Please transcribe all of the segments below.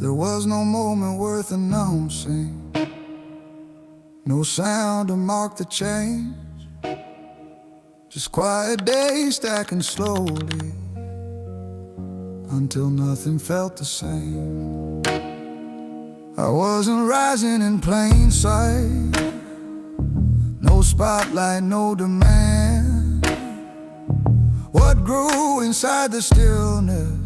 There was no moment worth announcing, no sound to mark the change. Just quiet days stacking slowly until nothing felt the same. I wasn't rising in plain sight, no spotlight, no demand. What grew inside the stillness,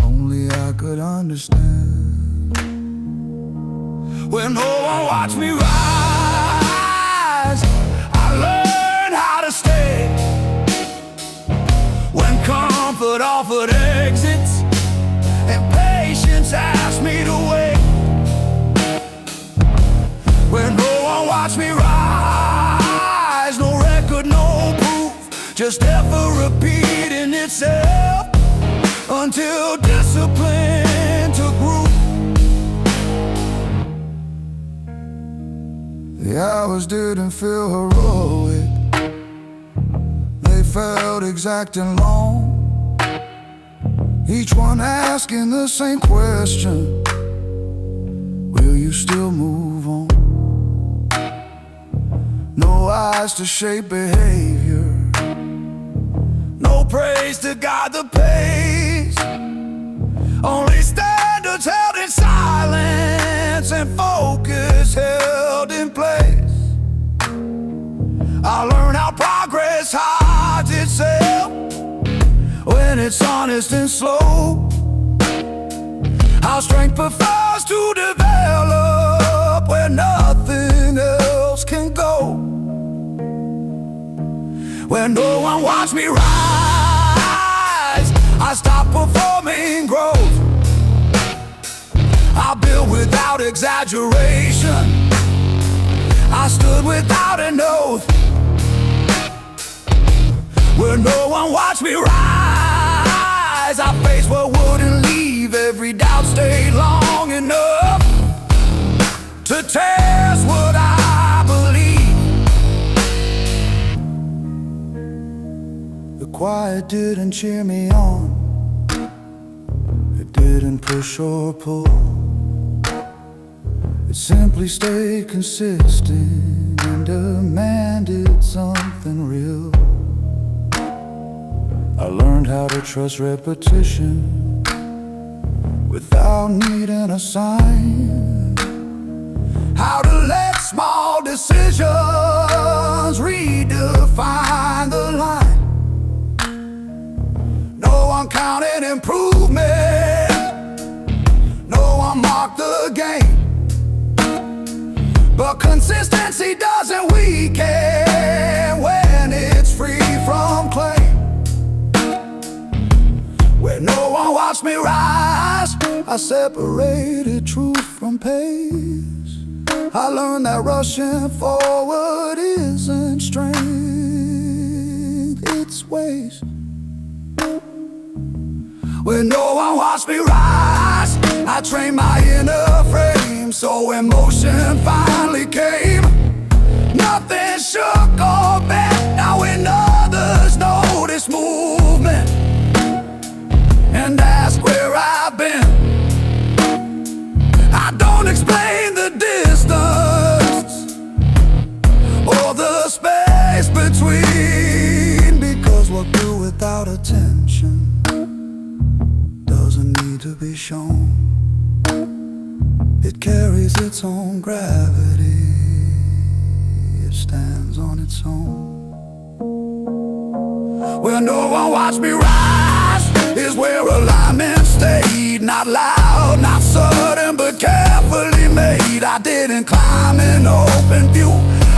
only I could understand. When no one watched me rise, I learned how to stay. When comfort offered exits and patience asked me to wait. When no one watched me rise, no record, no proof, just effort repeating itself until discipline took root. The hours didn't feel heroic, they felt exact and long. Each one asking the same question: will you still move on? No eyes to shape behavior, no praise to guide the pace, only standards held in silence and focus held in place. I learned how progress hides itself when it's honest and slow, how strength prefers to develop where nothing else can go. When no one watched me rise, I stopped performing growth. I built without exaggeration, I stood without an oath. When no one watched me rise, I faced what wouldn't leave. Every doubt stayed long enough to test what I believe. The quiet didn't cheer me on, it didn't push or pull, it simply stayed consistent and demanded something real. I learned how to trust repetition without needing a sign, how to let small decisions redefine the line. No one counted improvement, no one marked the game, but consistency doesn't weaken when it's free from claim. When no one watched me rise, I separated truth from pace. I learned that rushing forward isn't strength, it's waste. When no one watched me rise, I trained my inner frame, so when motion finally came, nothing shook or bent. Now when others notice movement and ask where I've been, I don't explain the distance or the space between, because what grew without attention doesn't need to be shown. It carries its own gravity, it stands on its own. Well, no one watched me rise is where alignment stayed. Not loud, not sudden, but carefully made. I didn't climb in open view,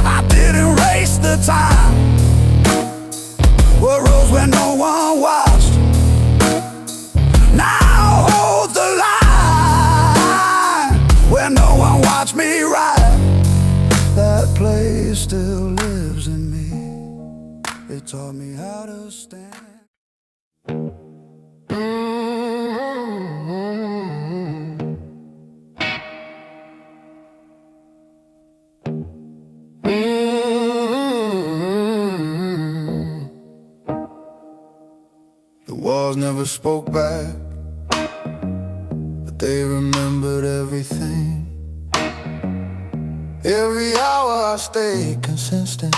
I didn't race the time. What rose when no one watched now holds the line. When no one watched me ride, that place still lives in me. It taught me how to stand. The walls never spoke back, but everything. Every hour I stayed consistent,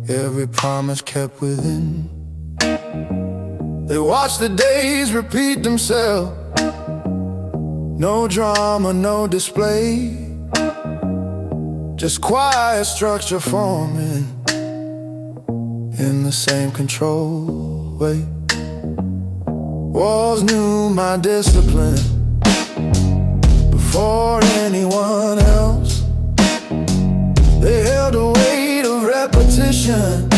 every promise kept within. They watch the days repeat themselves, no drama, no display, just quiet structure forming in the same control way. Walls knew my discipline before anyone else. They held the weight of repetition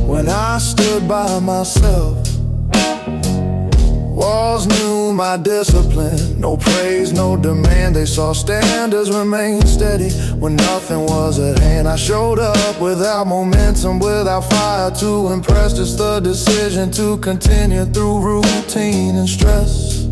when I stood by myself. Walls knew my discipline, no praise, no demand. They saw standards remain steady when nothing was at hand. I showed up without momentum, without fire to impress. Just the decision to continue through routine and stress.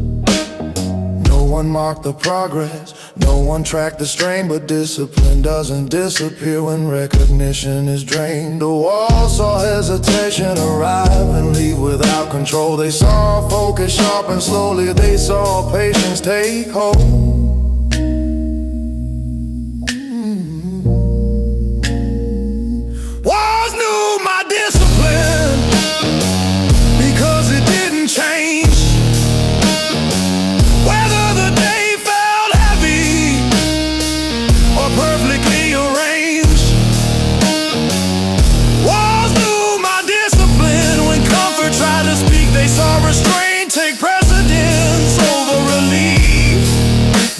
No one marked the progress, no one tracked the strain, but discipline doesn't disappear when recognition is drained. The walls saw hesitation arrive and leave without control. They saw focus sharpen slowly, they saw patience take hold. Walls knew my discipline because it didn't change. Whether the day felt heavy or perfectly arranged, walls knew my discipline. When comfort tried to speak, they saw restraint take precedence over relief.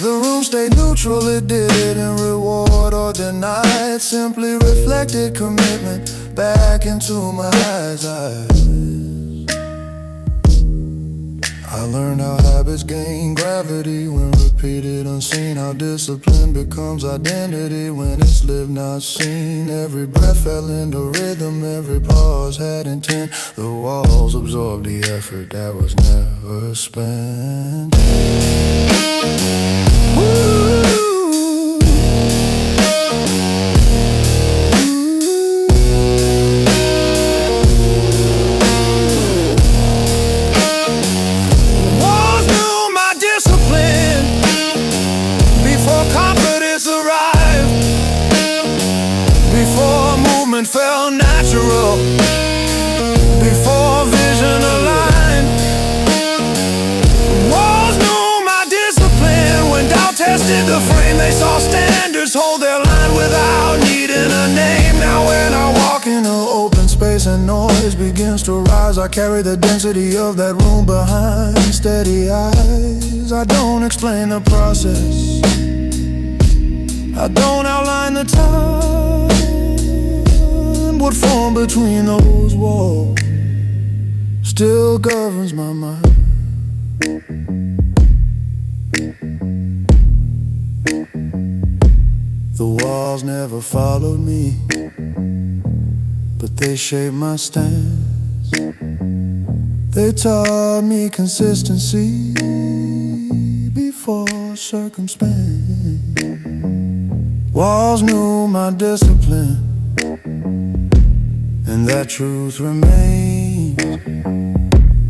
The room stayed neutral, it didn't reward or deny. It simply reflected commitment back into my eyes. I learned how habits gain gravity when repeated, unseen. How discipline becomes identity when it's lived, not seen. Every breath fell into rhythm, every pause had intent. The walls absorbed the effort that was never spent. Felt natural before vision aligned. Walls knew my discipline when doubt tested the frame. They saw standards hold their line without needing a name. Now when I walk in an open space and noise begins to rise, I carry the density of that room behind steady eyes. I don't explain the process, I don't outline the time. What formed between those walls still governs my mind. The walls never followed me, but they shaped my stance. They taught me consistency before circumstance. Walls knew my discipline, and that truth remains.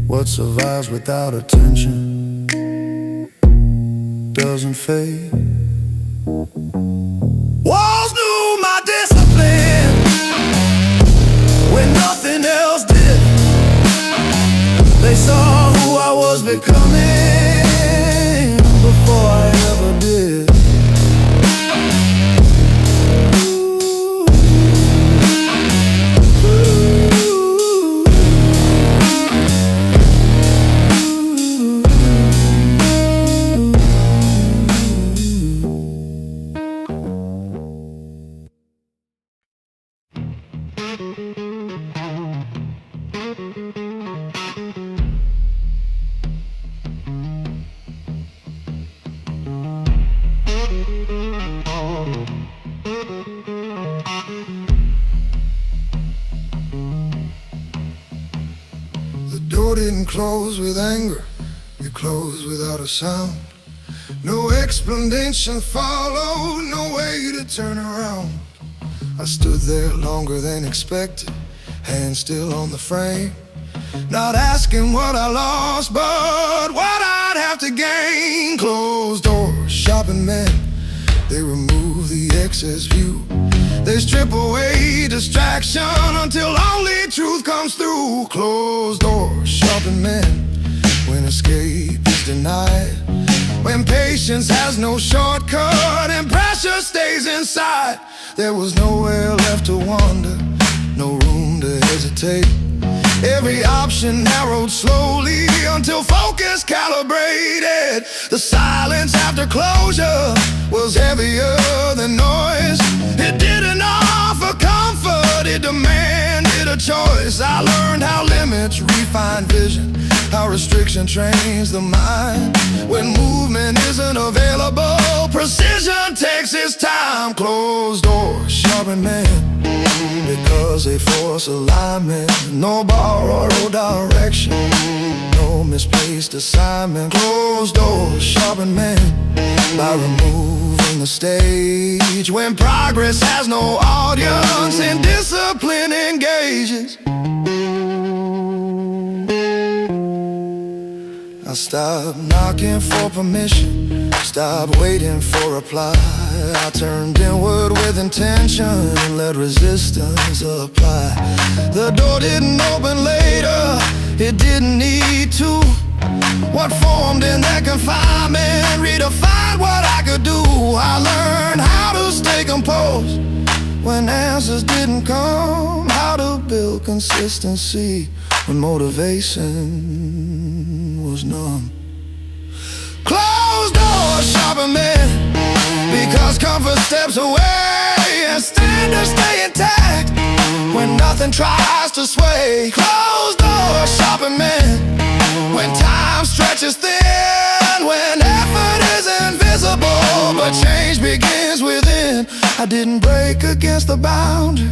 What survives without attention doesn't fade. Walls knew my discipline when nothing else did. They saw who I was becoming before I ever did. The door didn't close with anger, it closed without a sound. No explanation followed, no way to turn around. I stood there longer than expected, hands still on the frame, not asking what I lost, but what I'd have to gain. Closed doors, shopping men, they remove the excess view. They strip away distraction until only truth comes through. Closed doors, shopping men, when escape is denied, when patience has no shortcut and pressure stays inside. There was nowhere left to wander, no room to hesitate. Every option narrowed slowly until focus calibrated. The silence after closure was heavier than noise. It didn't offer comfort, it demanded a choice. I learned how limits refine vision, how restriction trains the mind. When movement isn't available, precision takes its time. Closed doors, sharpen men, because they force alignment. No borrowed direction, no misplaced assignment. Closed doors, sharpen men, by removing the stage. When progress has no audience and discipline engages. I stopped knocking for permission, stopped waiting for reply. I turned inward with intention and let resistance apply. The door didn't open later, it didn't need to. What formed in that confinement redefined what I could do. I learned how to stay composed when answers didn't come, how to build consistency when motivation was numb. Closed doors, sharpen men, because comfort steps away and standards stay intact when nothing tries to sway. Closed doors, sharpen men, when time stretches thin, when effort is invisible, but change begins within. I didn't break against the boundary,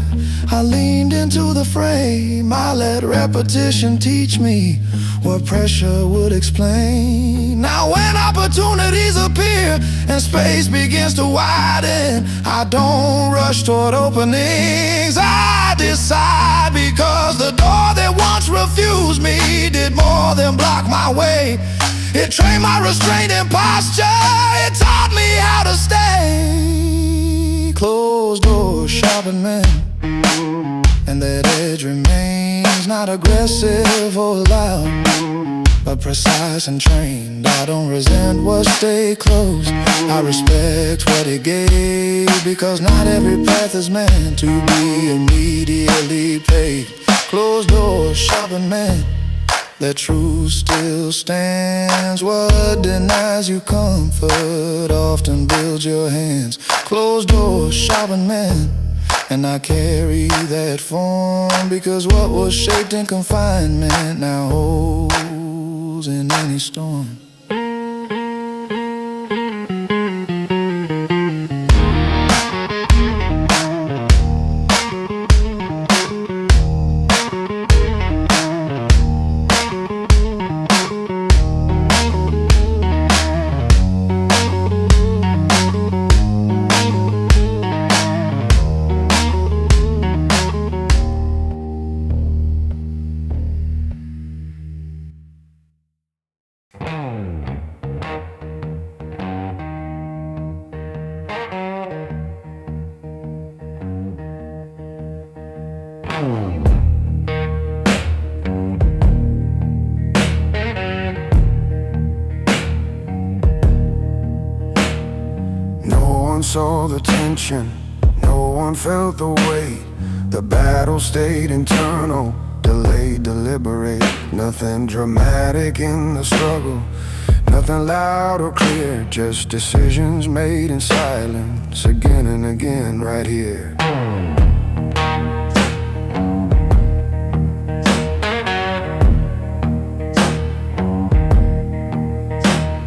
I leaned into the frame. I let repetition teach me what pressure would explain. Now when opportunities appear and space begins to widen, I don't rush toward openings, I decide, because the door that once refused me did more than block my way. It trained my restraint and posture, it taught me how to stay. Closed doors, sharpen men, and that edge remains not aggressive or loud, but precise and trained. I don't resent what stayed closed, I respect what it gave, because not every path is meant to be immediately paved. Closed doors, sharpen men, that truth still stands. What denies you comfort often builds your hands. Closed doors, sharpen men, and I carry that form, because what was shaped in confinement now holds in any storm. No one saw the tension, no one felt the weight. The battle stayed internal, delayed, deliberate. Nothing dramatic in the struggle, nothing loud or clear, just decisions made in silence, again and again, right here.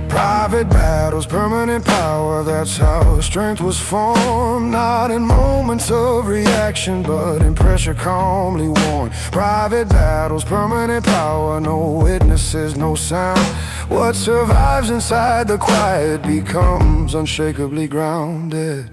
Private battles, permanent power, that's how strength was formed. Not in moments of reaction, but in pressure calmly worn. Private battles, permanent power, no witnesses, no sound. What survives inside the quiet becomes unshakably grounded.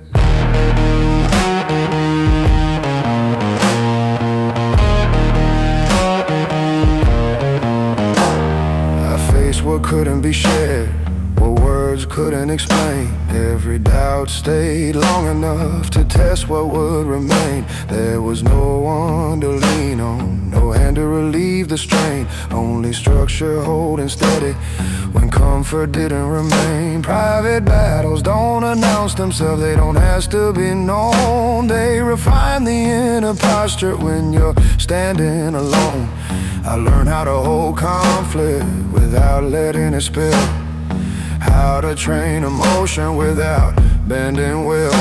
I faced what couldn't be shared, what words couldn't explain. Every doubt stayed long enough to test what would remain. There was no one to lean on, no hand to relieve the strain, only structure holding steady when comfort didn't remain. Private battles don't announce themselves, they don't ask to be known. They refine the inner posture when you're standing alone. I learned how to hold conflict without letting it spill, how to train emotion without bending will.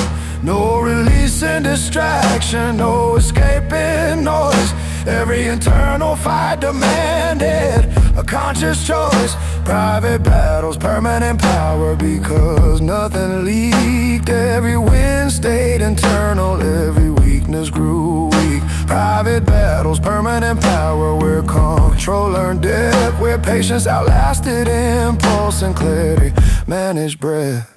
No releasing distraction, no escaping noise. Every internal fight demanded a conscious choice. Private battles, permanent power, because nothing leaked. Every win stayed internal, every weakness grew weak. Private battles, permanent power, where control learned depth, where patience outlasted impulse and clarity managed breath.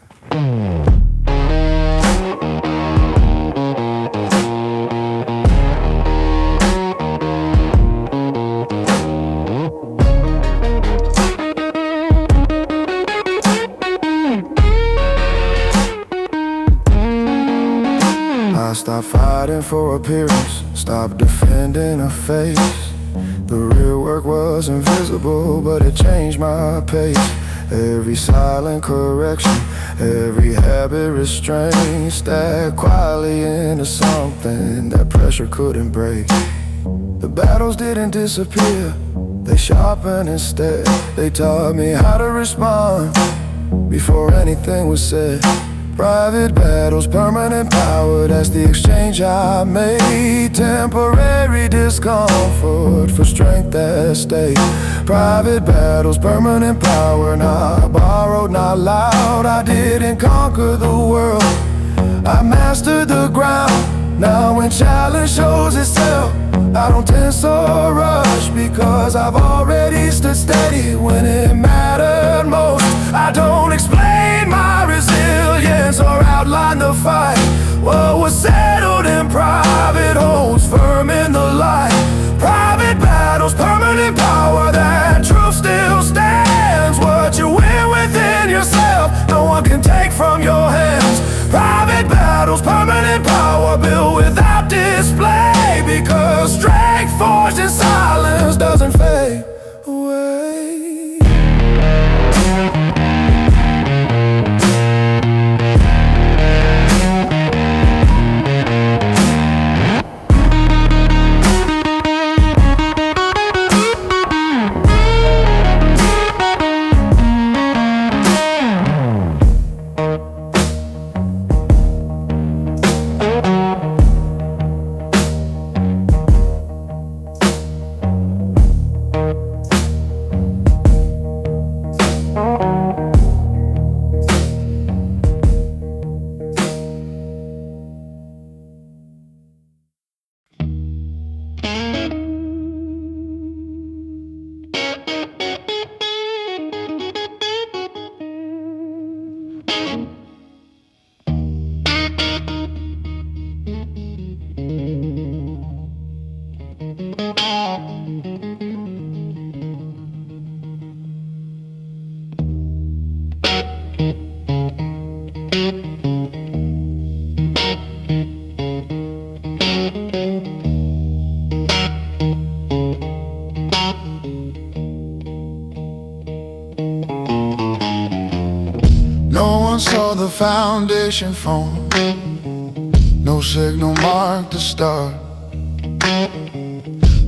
I stopped fighting for appearance, stopped defending a face. The real work was invisible, but it changed my pace. Every silent correction, every habit restrained, stacked quietly into something that pressure couldn't break. The battles didn't disappear, they sharpened instead. They taught me how to respond before anything was said. Private battles, permanent power, that's the exchange I made. Temporary discomfort for strength that stayed. Private battles, permanent power, not borrowed, not loud. I didn't conquer the world, I mastered the ground. Now when challenge shows itself, I don't tense or rush, because I've already stood steady when it mattered most. I don't explain my resilience or outline the fight. What was settled in private holds firm in the light. Private battles, permanent power, that truth still stands. What you win within yourself, no one can take from your hands. Private battles, permanent power, built without display, because strength forged in silence doesn't fade away. No one saw the foundation form, no signal marked the start.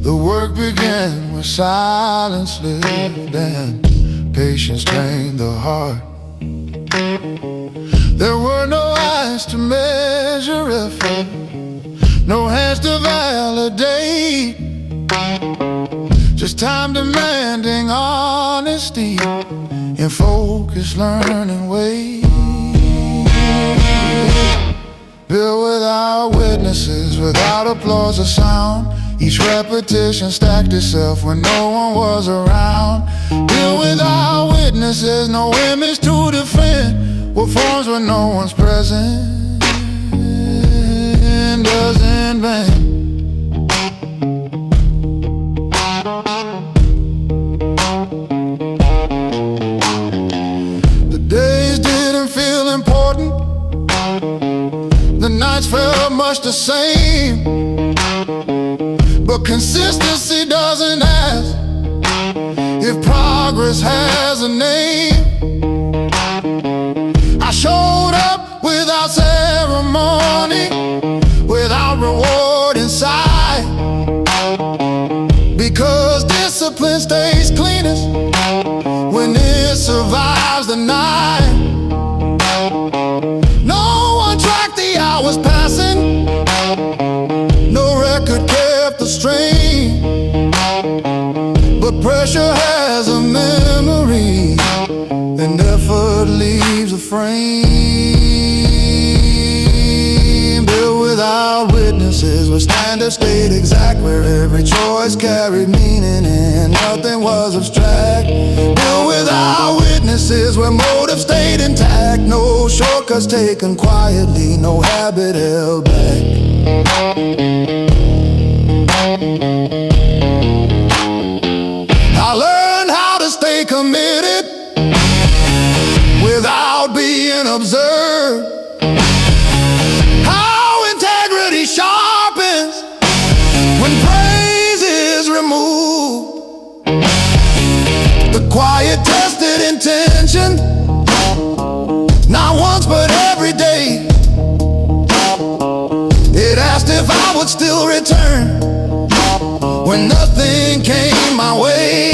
The work began with silence lived and patience trained the heart. There were no eyes to measure effort, no hands to validate, just time demanding honesty in focused learning ways. Built without witnesses, without applause or sound. Each repetition stacked itself when no one was around. Built without witnesses, no image to defend. What forms when no one's present doesn't bend. The nights felt much the same, but consistency doesn't ask if progress has a name. I showed up without ceremony, without reward in sight, because discipline stays cleanest when it survives the night. No one tracked the hours passing, no record kept the strain, but pressure has a memory and effort leaves a frame. Built without witnesses, where standards stayed exact, where every choice carried meaning and nothing was abstract. Built without witnesses, where motive stayed intact, no shortcuts taken quietly, no habit held back. I learned how to stay committed without being observed, how integrity sharpens when praise is removed. The quiet tested intention, not once but every day. It asked if I would still return when nothing came my way.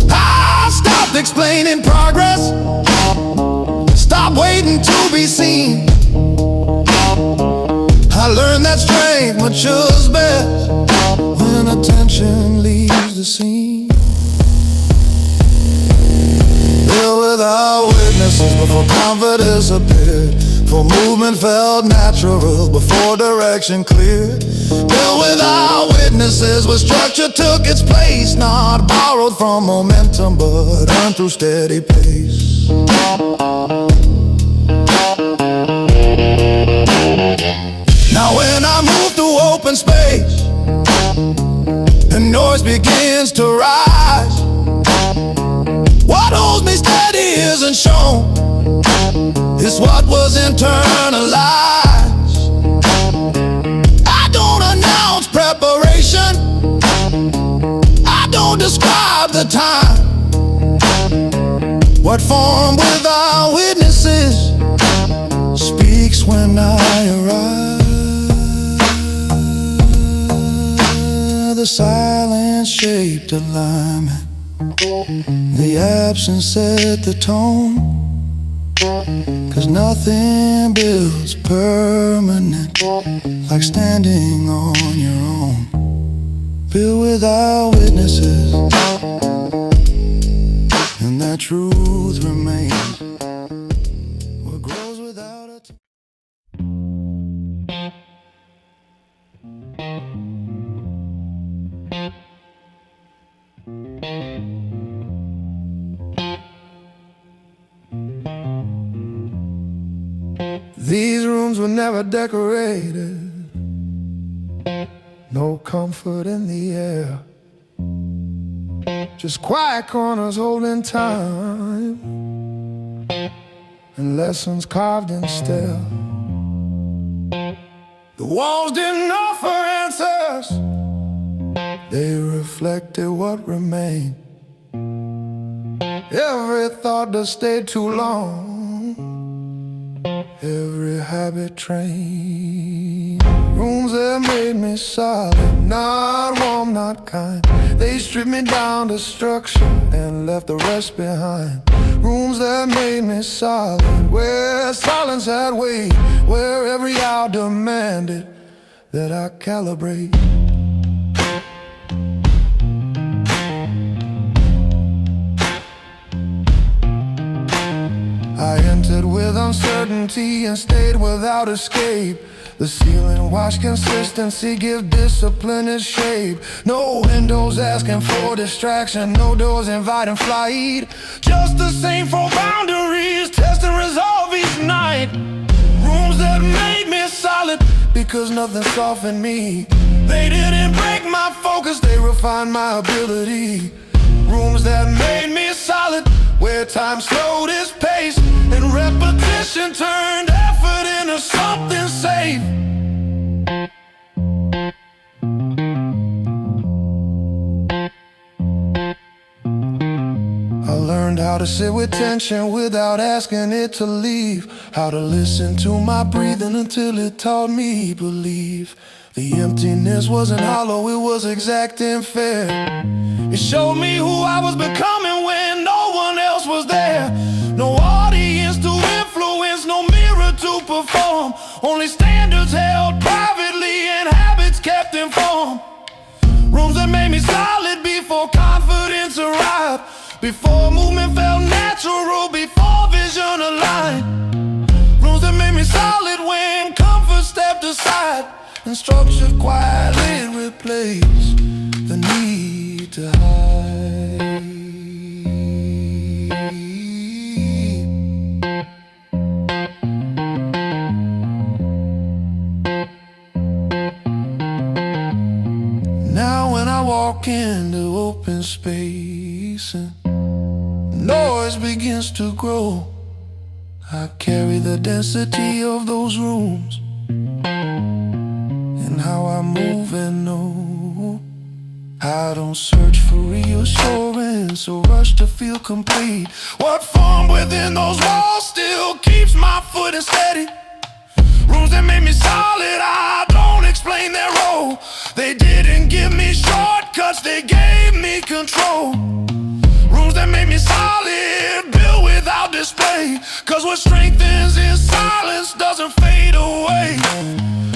I stopped explaining progress, stopped waiting to be seen. I learned that strength matures best when attention leaves the scene. Built without witnesses before confidence appeared, for movement felt natural before direction clear. Built without witnesses, where structure took its place, not borrowed from momentum but earned through steady pace. Now when I move through open space and noise begins to rise, what holds me steady isn't shown, it's what was internalized. I don't announce preparation, I don't describe the time. What formed without witnesses speaks when I arrive. The silence shaped alignment, the absence set the tone, 'cause nothing builds permanent like standing on your own. Built without witnesses, and that truth remains. What grows without a These rooms were never decorated, no comfort in the air, just quiet corners holding time and lessons carved in steel. The walls didn't offer answers, they reflected what remained. Every thought that stayed too long, every habit trained. Rooms that made me solid, not warm, not kind. They stripped me down to structure and left the rest behind. Rooms that made me solid, where silence had weight, where every hour demanded that I calibrate. I entered with uncertainty and stayed without escape. The ceiling watched consistency give discipline its shape. No windows asking for distraction, no doors inviting flight. Just the same four boundaries, test and resolve each night. Rooms that made me solid, because nothing softened me. They didn't break my focus, they refined my ability. Rooms that made me solid, where time slowed its pace and repetition turned effort into learned how to sit with tension without asking it to leave. How to listen to my breathing until it taught me believe. The emptiness wasn't hollow, it was exact and fair. It showed me who I was becoming when no one else was there. No audience to influence, no mirror to perform. Only standards held privately and habits kept in form. Rooms that made me solid before confidence arrived. Before movement felt natural, before vision aligned. Rooms that made me solid when comfort stepped aside. And structure quietly replaced the need to hide. Now when I walk into open space and noise begins to grow, I carry the density of those rooms and how I move and know. I don't search for reassurance or rush to feel complete. What formed within those walls still keeps my footing steady. Rooms that made me solid, I don't explain their role. They didn't give me shortcuts, they gave me control. Rooms that made me solid, built without display. Cause what strengthens in silence doesn't fade away.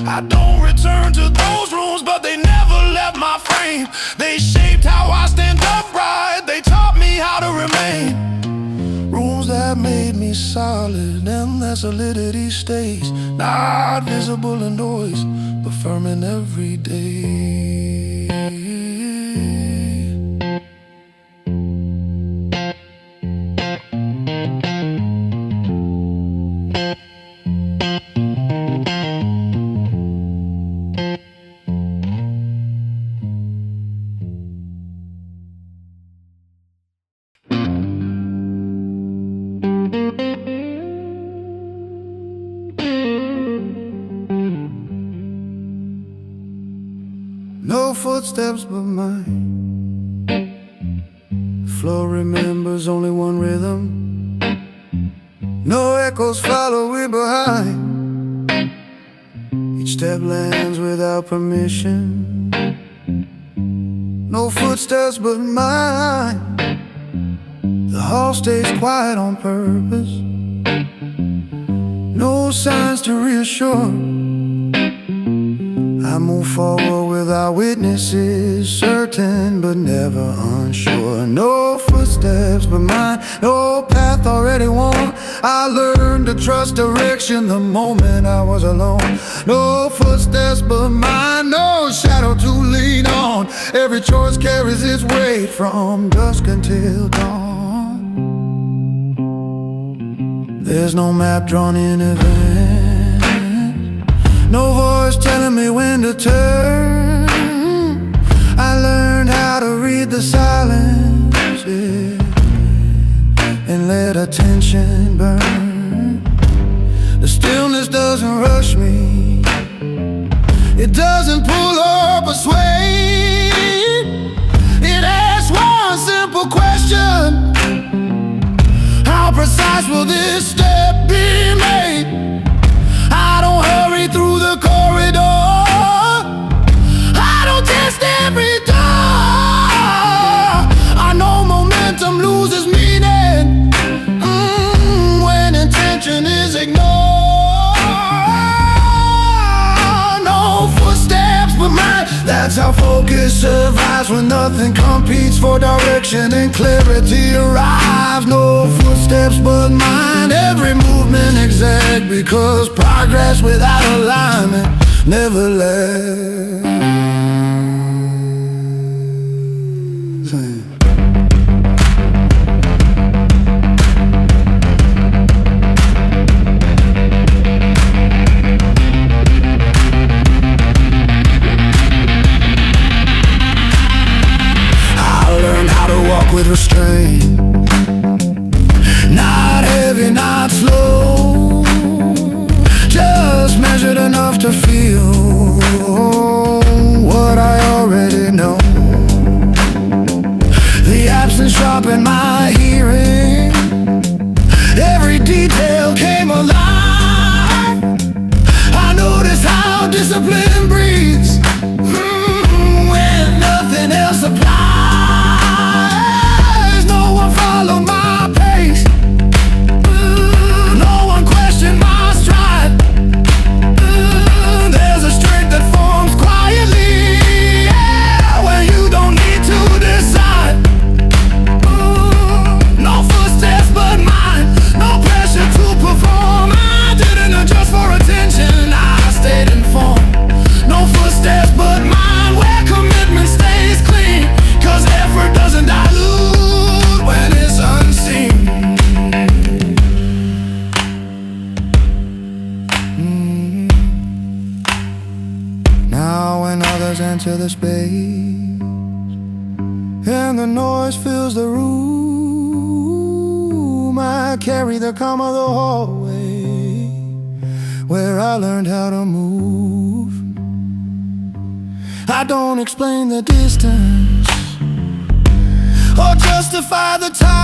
I don't return to those rooms, but they never left my frame. They shaped how I stand upright, they taught me how to remain. Rooms that made me solid, and that solidity stays. Not visible in noise, but firm in every day. No footsteps but mine. The floor remembers only one rhythm. No echoes following behind. Each step lands without permission. No footsteps but mine. The hall stays quiet on purpose. No signs to reassure. I move forward without witnesses, certain but never unsure. No footsteps but mine, no path already worn. I learned to trust direction the moment I was alone. No footsteps but mine, no shadow to lean on. Every choice carries its weight from dusk until dawn. There's no map drawn in advance, no voice telling me when to turn. I learned how to read the silence, yeah, and let attention burn. The stillness doesn't rush me, it doesn't pull or persuade. It asks one simple question: how precise will this step be made? I don't hurry through the corridor, I don't test every door. I know momentum loses meaning when intention is ignored. No footsteps but mine, that's how focus survives when nothing competes for direction and clarity arrives. No footsteps but mine, every movement exact, because progress without alignment never lasts. With restraint, not heavy, not slow, just measured enough to feel what I the space, and the noise fills the room. I carry the calm of the hallway, where I learned how to move. I don't explain the distance or justify the time.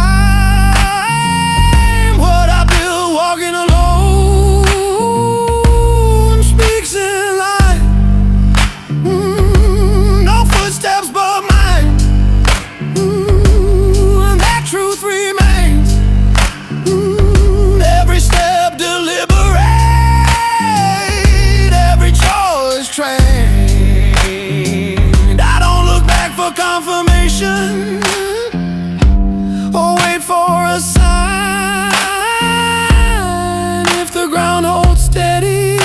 What I built walking alone speaks in life. No footsteps but mine. And that truth remains. Every step deliberate, every choice trained. I don't look back for confirmation or wait for a sign. If the ground holds steady,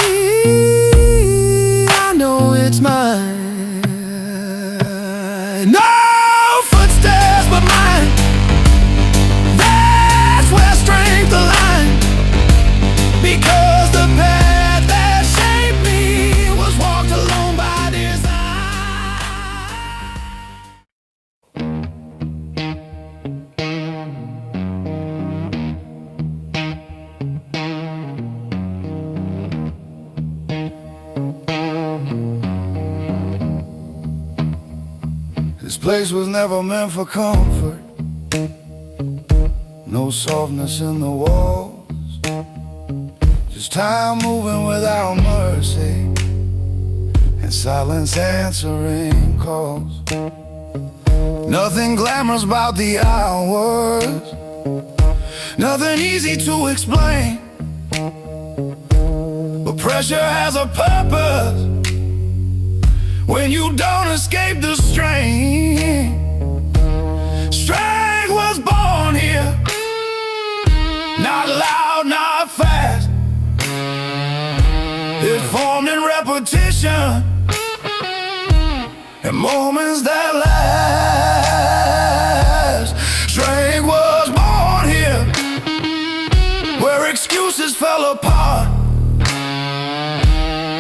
I know it's mine. No footsteps but mine. That's where strength aligns. Because the path that shaped me was walked alone by design. This place was never meant for comfort. No softness in the walls, just time moving without mercy, and silence answering calls. Nothing glamorous about the hours, nothing easy to explain, but pressure has a purpose when you don't escape the strain. Strength was born here, not loud, not fast. It formed in repetition, in moments that last. Strength was born here, where excuses fell apart,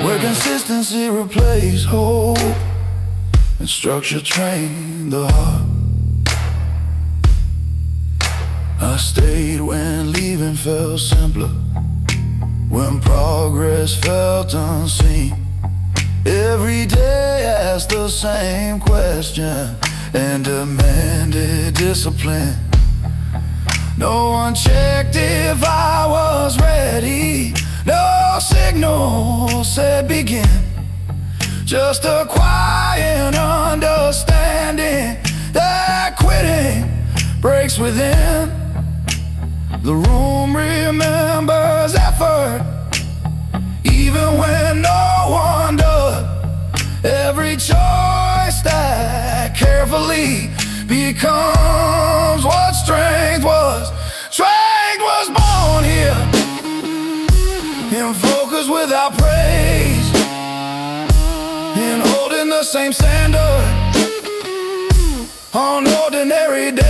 where consistency replaced hope, and structure trained the heart. I stayed when leaving felt simpler, when progress felt unseen. Every day asked the same question and demanded discipline. No one checked if I was ready, no signal said begin. Just a quiet understanding that quitting breaks within. The room remembers effort, even when no one does. Every choice that carefully becomes what strength was. Strength was born here, in focus without praise, in holding the same standard on ordinary days.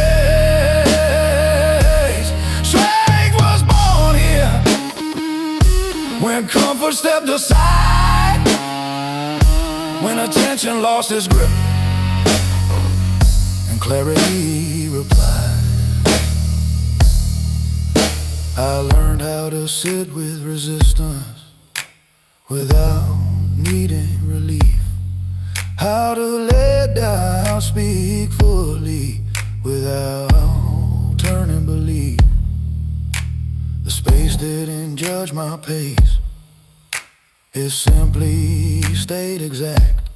Strength was born here, when comfort stepped aside, when attention lost its grip, and clarity replied. I learned how to sit with resistance without needing relief, how to let down, speak fully without turning belief. The space didn't judge my pace, it simply stayed exact.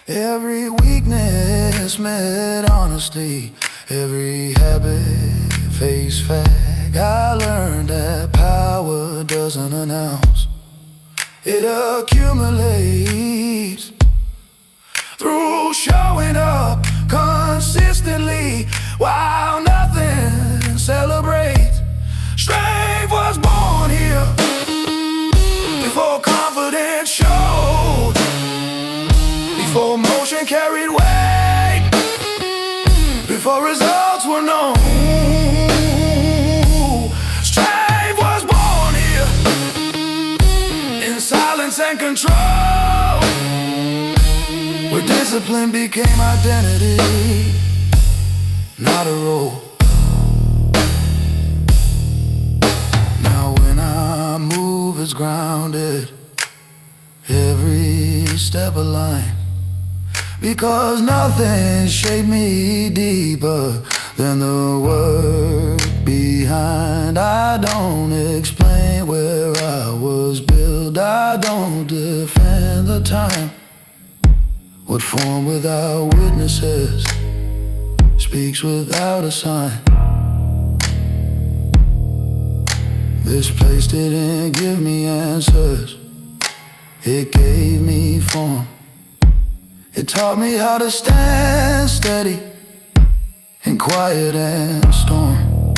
Every weakness met honesty, every habit faced fact. I learned that power doesn't announce, it accumulates through showing up consistently while nothing celebrates. Strength was born here, before confidence showed, before motion carried weight, before results were known. Strength was born here, in silence and control, with Discipline became identity, not a role. Now when I move, it's grounded, every step aligned, because nothing shaped me deeper than the work behind. I don't explain where I was built, I don't defend the time. What form without witnesses speaks without a sign. This place didn't give me answers, it gave me form. It taught me how to stand steady in quiet and storm.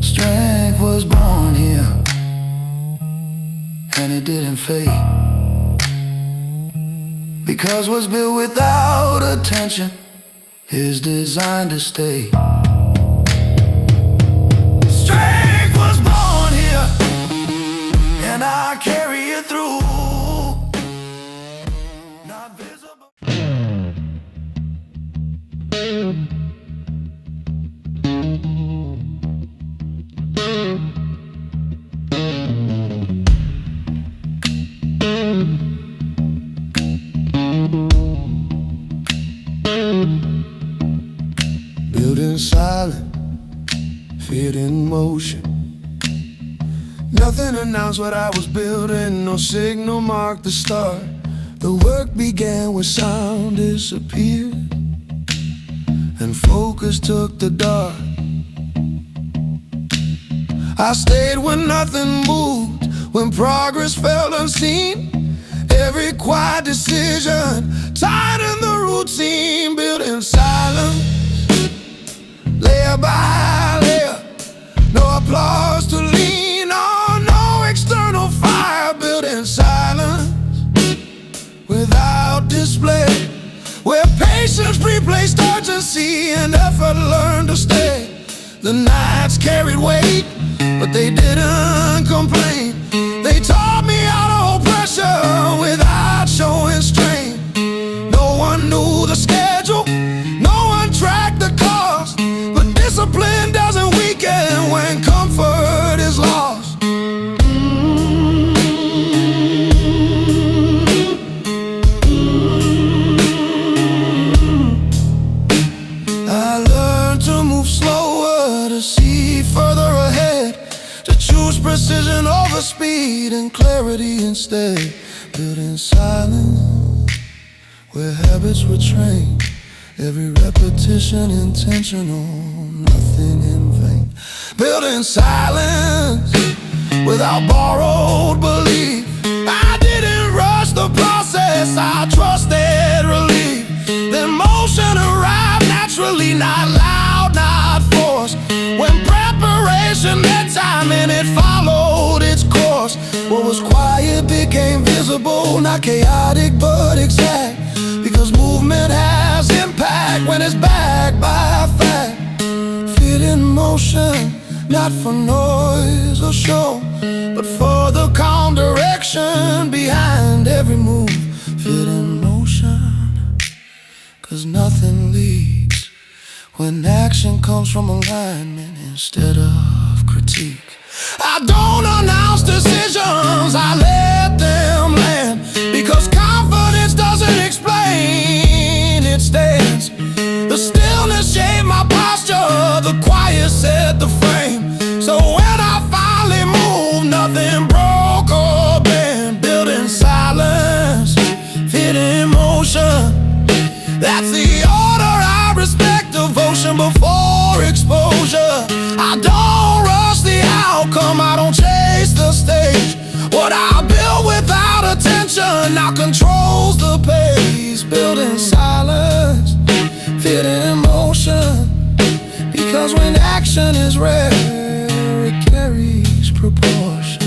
Strength was born here, and it didn't fade, because what's built without attention is designed to stay. Strength was born here, and I carry it through. Not visible. Building silent, feet in motion. Nothing announced what I was building, no signal marked the start. The work began when sound disappeared and focus took the dark. I stayed when nothing moved, when progress felt unseen. Every quiet decision tightened the routine, built in silence, layer by layer. No applause to lean on, no external fire, built in silence, without display, where patience replaced urgency and effort learned to stay. The nights carried weight, but they didn't complain. They taught me how to hold pressure without showing strain. No one knew the schedule, no one tracked the cost, but discipline doesn't weaken when comfort is lost. I learned to move slower, to see further ahead, to choose precision over speed and clarity instead. Built in silence, where habits were trained, every repetition intentional, nothing in vain. Built in silence, without borrowed belief. I didn't rush the process, I trusted relief. Then motion arrived naturally, not loud, not forced. When preparation met time and it followed its course. What was quiet became visible, not chaotic but exact, because movement has impact when it's backed by fact. Fit in motion, not for noise or show, but for the calm direction behind every move. Fit in motion, cause nothing leaks when action comes from alignment instead of critique. I don't announce decisions, I let them land, because confidence doesn't explain, it stands. The stillness shaped my posture, the quiet set the frame. So when I finally moved, nothing broke or bent. Built in silence, fit in motion. That's the order I respect, devotion before exposure. I don't rush the outcome, I don't chase the stage. What I build without attention now controls the pace. Built in silence, fit in motion, because when action is rare, it carries proportion.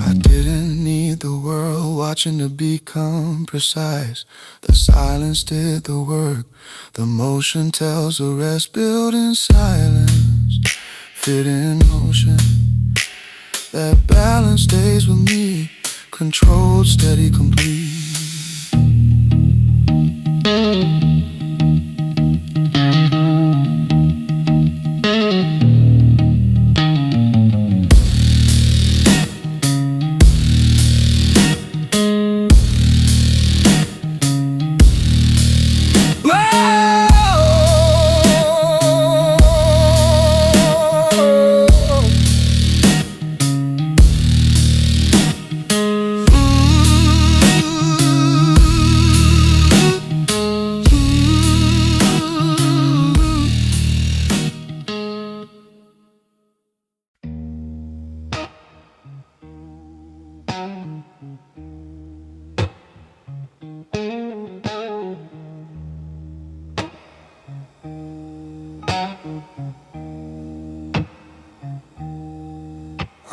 I didn't need the world watching to become precise. The silence did the work. The motion tells the rest, built in silence, fit in motion. That balance stays with me, controlled, steady, complete.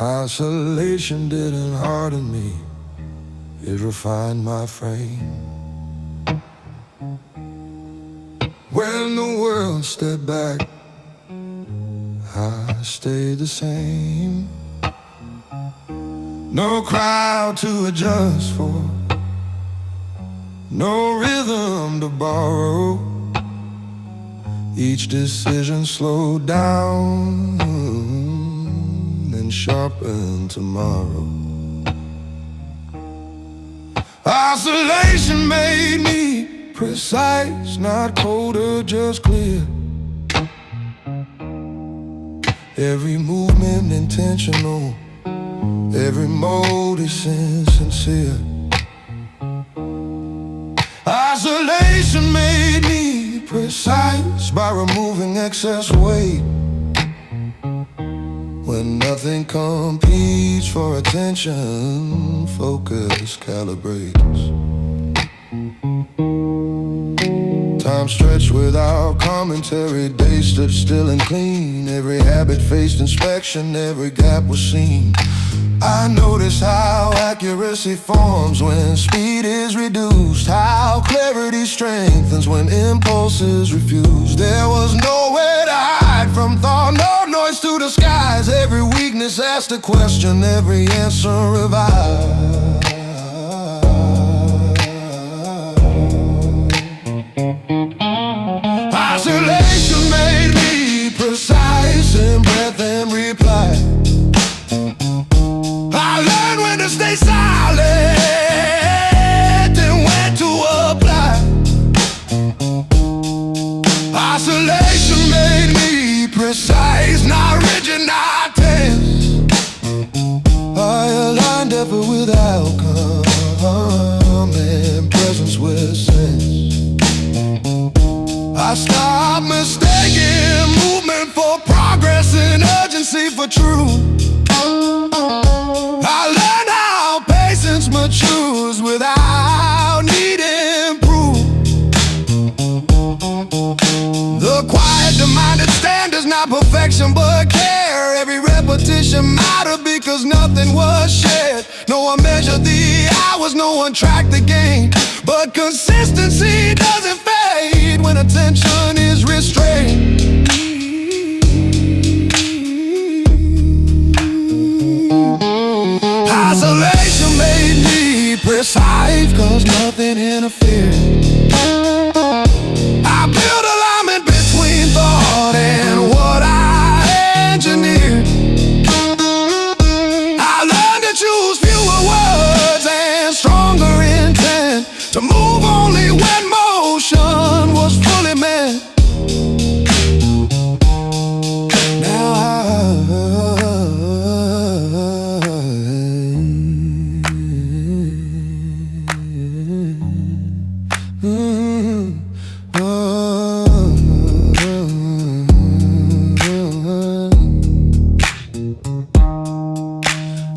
Isolation didn't harden me, it refined my frame. When the world stepped back, I stayed the same. No crowd to adjust for, no rhythm to borrow. Each decision slowed down, sharpen tomorrow. Isolation made me precise, not colder, just clear. Every movement intentional, every motive sincere. Isolation made me precise by removing excess weight. When nothing competes for attention, focus calibrates. Time stretched without commentary, days stood still and clean. Every habit faced inspection, every gap was seen. I noticed how accuracy forms when speed is reduced, how clarity strengthens when impulses refuse. There was nowhere to hide from thought, no noise to the skies. Every weakness asked a question, every answer revised. Isolation made me precise in breath and reply. I learned when to stay silent and when to apply. Isolation made me precise, not rigid, not tense. I aligned effort with outcome and presence with sense. I stopped mistaking movement for progress and urgency for truth. I learned how patience matures without needing proof. The quiet demanded standards, not perfection but care. Every repetition mattered because nothing was shared. No one measured the hours, no one tracked the gain. But consistency doesn't fade when attention is restrained. Isolation made me precise, cause nothing interfered. I built alignment between thought and what I engineered. I learned to choose fewer words and stronger intent, to move only when motion was fully meant.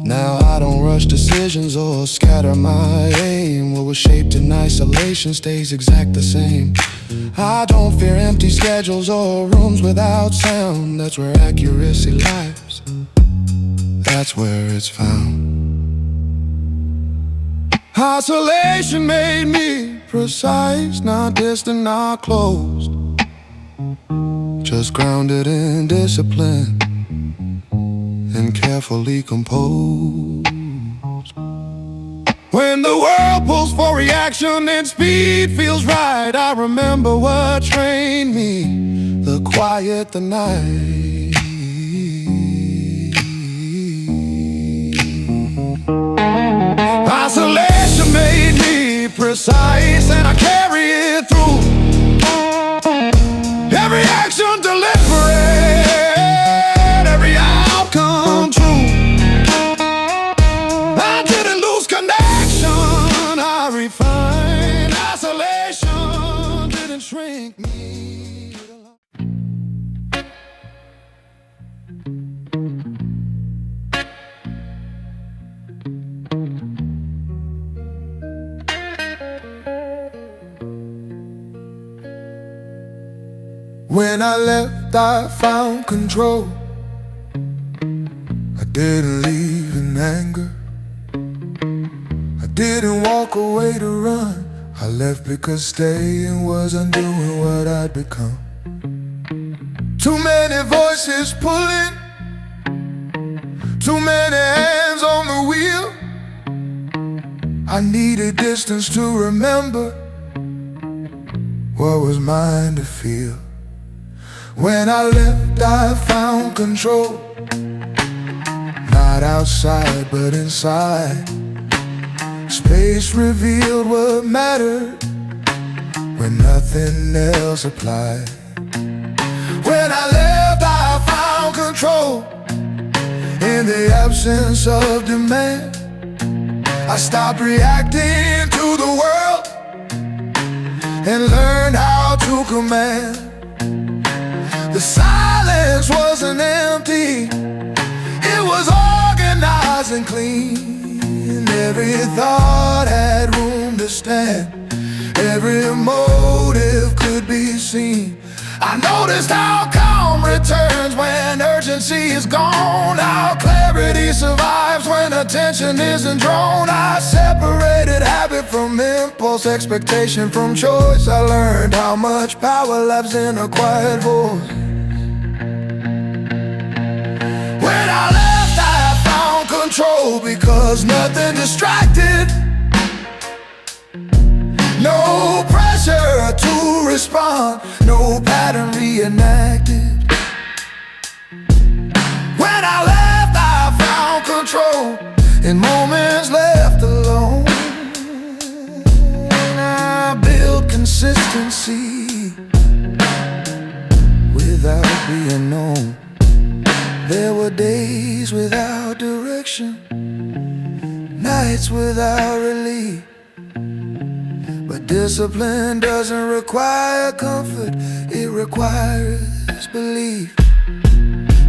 Now I don't rush decisions or scatter my aim. What was shaped in isolation stays exact the same. I don't fear empty schedules or rooms without sound. That's where accuracy lies, that's where it's found. Isolation made me precise, not distant, not closed, just grounded in discipline and carefully composed. When the world pulls for reaction and speed feels right, I remember what trained me, the quiet, the night. Isolation made me precise, and I carry it through. Every action deliberate, every outcome true. I didn't lose connection, I refined. Isolation didn't shrink me. When I left, I found control. I didn't leave in anger. I didn't walk away to run. I left because staying was undoing what I'd become. Too many voices pulling, too many hands on the wheel. I needed distance to remember what was mine to feel. When I left, I found control, not outside but inside. Space revealed what mattered when nothing else applied. When I left, I found control in the absence of demand. I stopped reacting to the world and learned how to command. The silence wasn't empty, it was organized and clean. Every thought had room to stand, every motive could be seen. I noticed how calm returns when urgency is gone, how clarity survives when attention isn't drawn. I separated habit from impulse, expectation from choice. I learned how much power lives in a quiet voice. When I left, I found control because nothing distracted, no pressure to respond, no pattern reenacted. When I left, I found control in moments left alone. I built consistency without being known. There were days without direction, nights without relief. But discipline doesn't require comfort, it requires belief.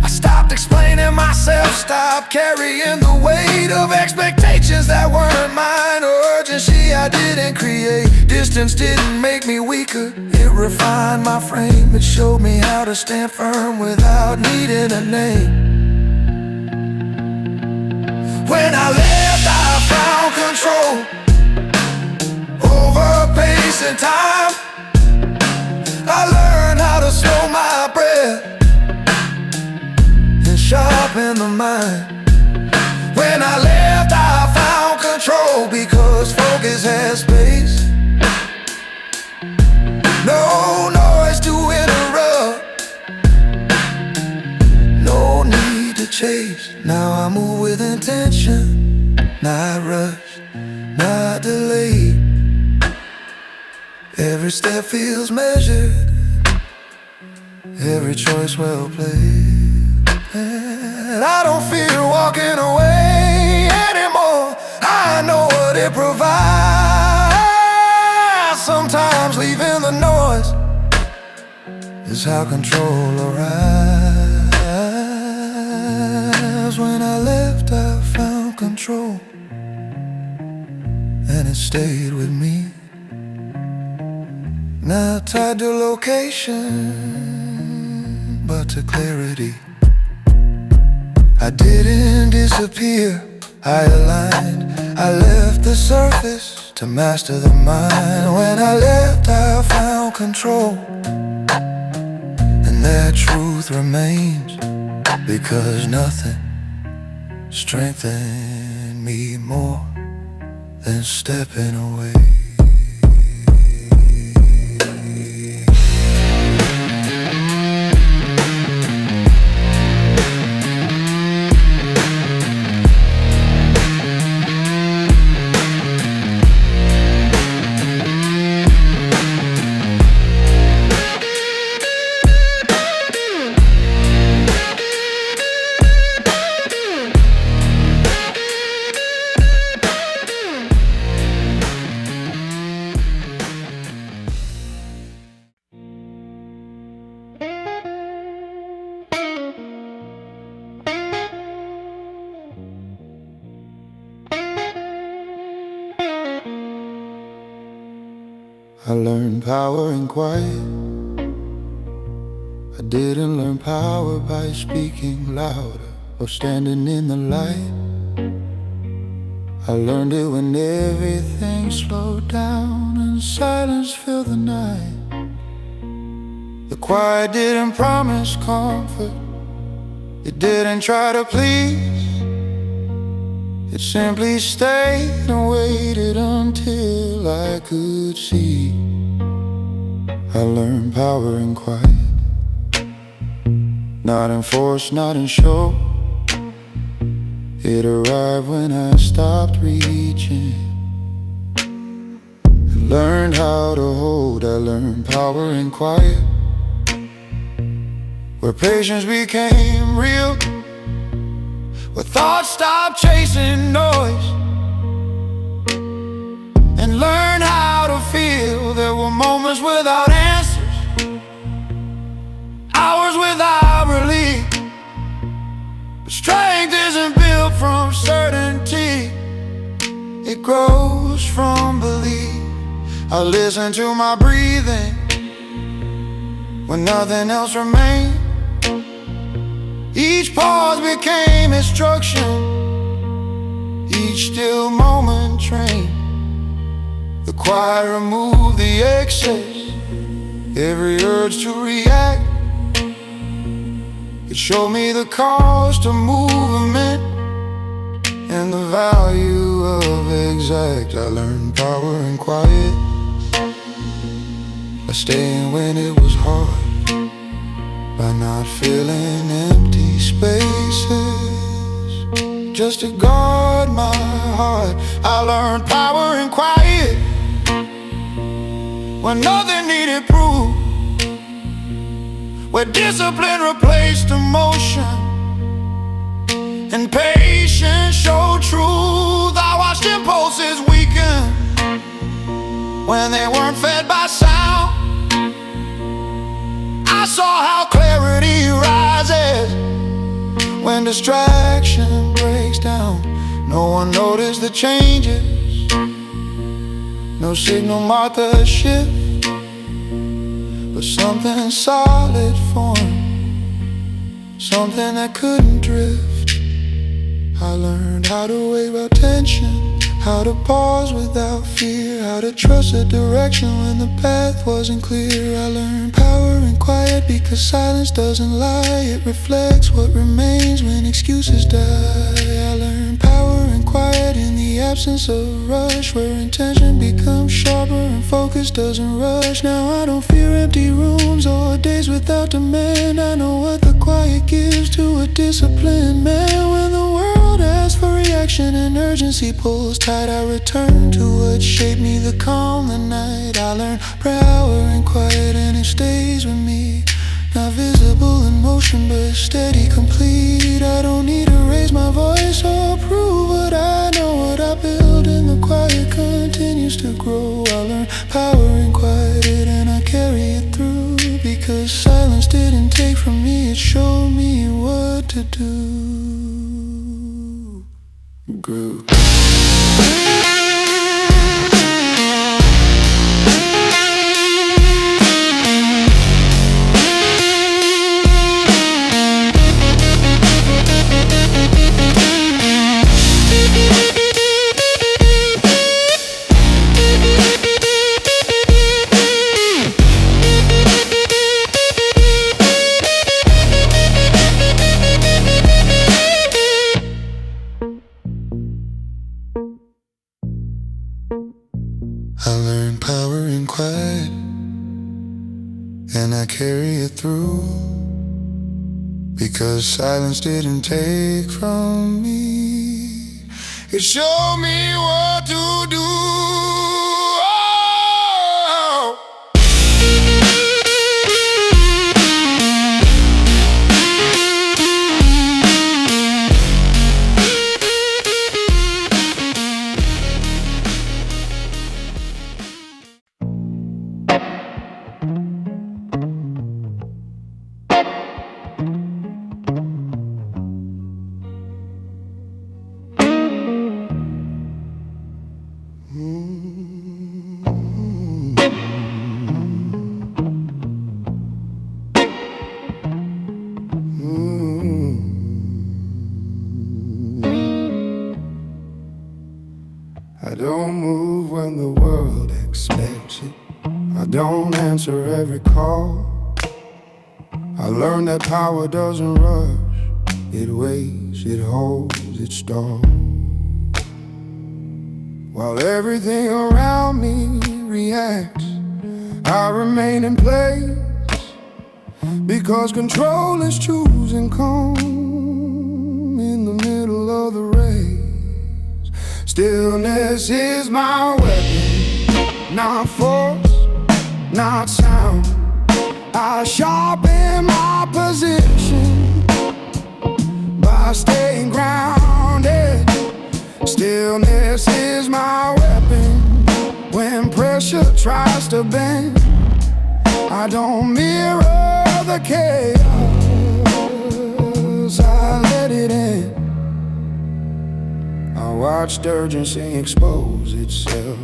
I stopped explaining myself, stopped carrying the weight of expectations that weren't mine, or urgency I didn't create. Distance didn't make me weaker, it refined my frame. It showed me how to stand firm without needing a name. When I left, I found control over pace and time. I learned how to slow my breath and sharpen the mind. When I left, I found control because focus has space, no noise to interrupt, no need to chase. Now I move with intention, not rushed, not delayed. Every step feels measured, every choice well played. And I don't fear walking away anymore, I know what it provides. Sometimes leaving the noise is how control arrives. When I left, I found control, and it stayed with me. Not tied to location, but to clarity. I didn't disappear, I aligned. I left the surface to master the mind. When I left, I found control, and that truth remains, because nothing strengthened me more than stepping away. I learned power in quiet. I didn't learn power by speaking louder or standing in the light. I learned it when everything slowed down and silence filled the night. The quiet didn't promise comfort, it didn't try to please. It simply stayed and waited until I could see. I learned power in quiet, not in force, not in show. It arrived when I stopped reaching and learned how to hold. I learned power in quiet, where patience became real, where thoughts stopped chasing noise, and learn how to feel. There were moments without answers, hours without relief. But strength isn't built from certainty, it grows from belief. I listen to my breathing when nothing else remained. Each pause became instruction, each still moment trained. The quiet removed the excess, every urge to react. It showed me the cost of movement and the value of exact. I learned power in quiet, by staying when it was hard, by not filling empty spaces, just to guard my heart. I learned power in quiet, when nothing needed proof, where discipline replaced emotion and patience showed truth. I watched impulses weaken when they weren't fed by sound. I saw how clarity rises when distraction breaks down. No one noticed the changes, no signal marked the shift, but something solid formed, something that couldn't drift. I learned how to wait without tension, how to pause without fear, how to trust the direction when the path wasn't clear. I learned power in quiet, because silence doesn't lie, it reflects what remains when excuses die. I learned power in quiet, in the absence of rush, where intention becomes sharper and focus doesn't rush. Now I don't fear empty rooms or days without demand. I know what the quiet gives to a disciplined man. When the world asks for reaction and urgency pulls tight, I return to what shaped me, the calm, the night. I learned power in quiet, and it stays with me. Not visible in motion, but steady, complete. I don't need to raise my voice or prove what I know. What I build in the quiet continues to grow. I learned power in quiet, and I carry it through, because silence didn't take from me, it showed me what to do. Groove. power in quiet, and I carry it through, because silence didn't take from me. It showed me what to do. I don't move when the world expects it. I don't answer every call. I learned that power doesn't rush. It waits, it holds, it stalls. While everything around me reacts, I remain in place, because control is choosing calm in the middle of the race. Stillness is my weapon, not force, not sound. I sharpen my position by staying grounded. Stillness is my weapon when pressure tries to bend. I don't mirror the chaos, I let it in. I watched urgency expose itself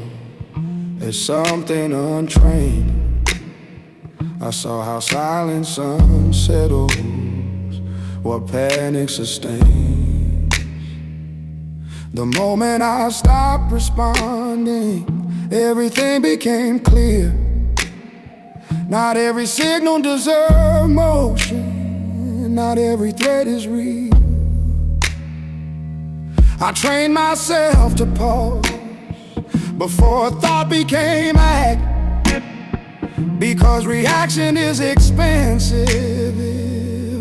as something untrained. I saw how silence unsettles what panic sustains. The moment I stopped responding, everything became clear. Not every signal deserves motion, not every threat is real. I trained myself to pause before thought became act, because reaction is expensive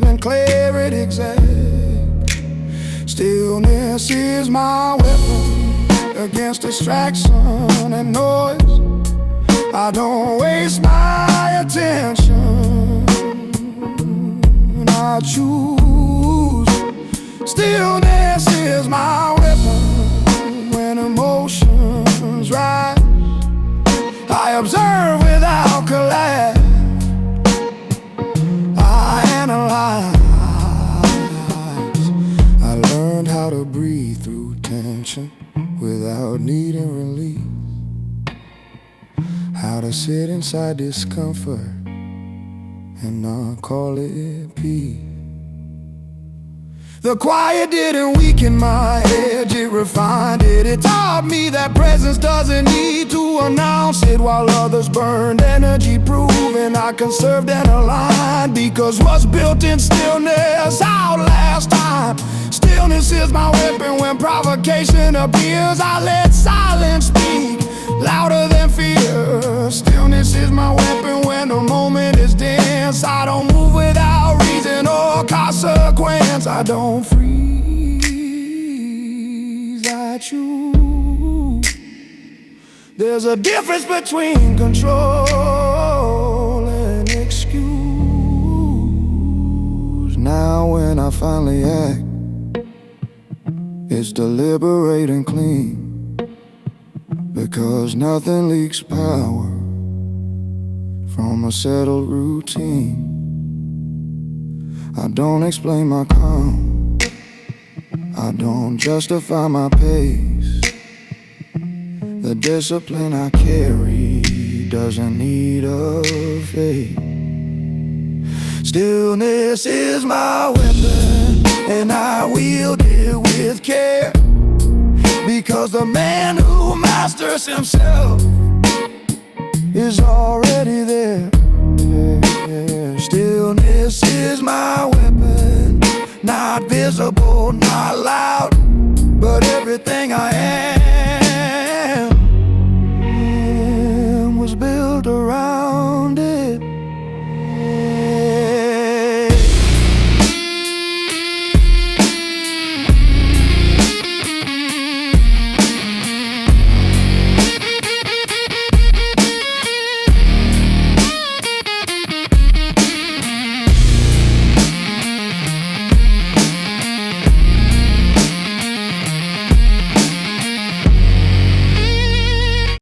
and clarity exact. Stillness is my weapon against distraction and noise. I don't waste my attention, I choose. Stillness is my weapon when emotions rise. I observe without collapse, I analyze. I learned how to breathe through tension without needing relief, how to sit inside discomfort and not call it peace. The quiet didn't weaken my edge, it refined it. It taught me that presence doesn't need to announce it, while others burned energy, proving I conserved and aligned. Because what's built in stillness outlasts time. Stillness is my weapon when provocation appears. I let silence speak louder than fear. Stillness is my weapon when the moment is dense. I don't move without reason or consequence. I don't freeze, I choose. There's a difference between control and excuse. Now when I finally act, it's deliberate and clean, because nothing leaks power from a settled routine. I don't explain my calm, I don't justify my pace. The discipline I carry doesn't need a fate. Stillness is my weapon, and I wield it with care, because the man who masters himself is already there. Stillness is my weapon.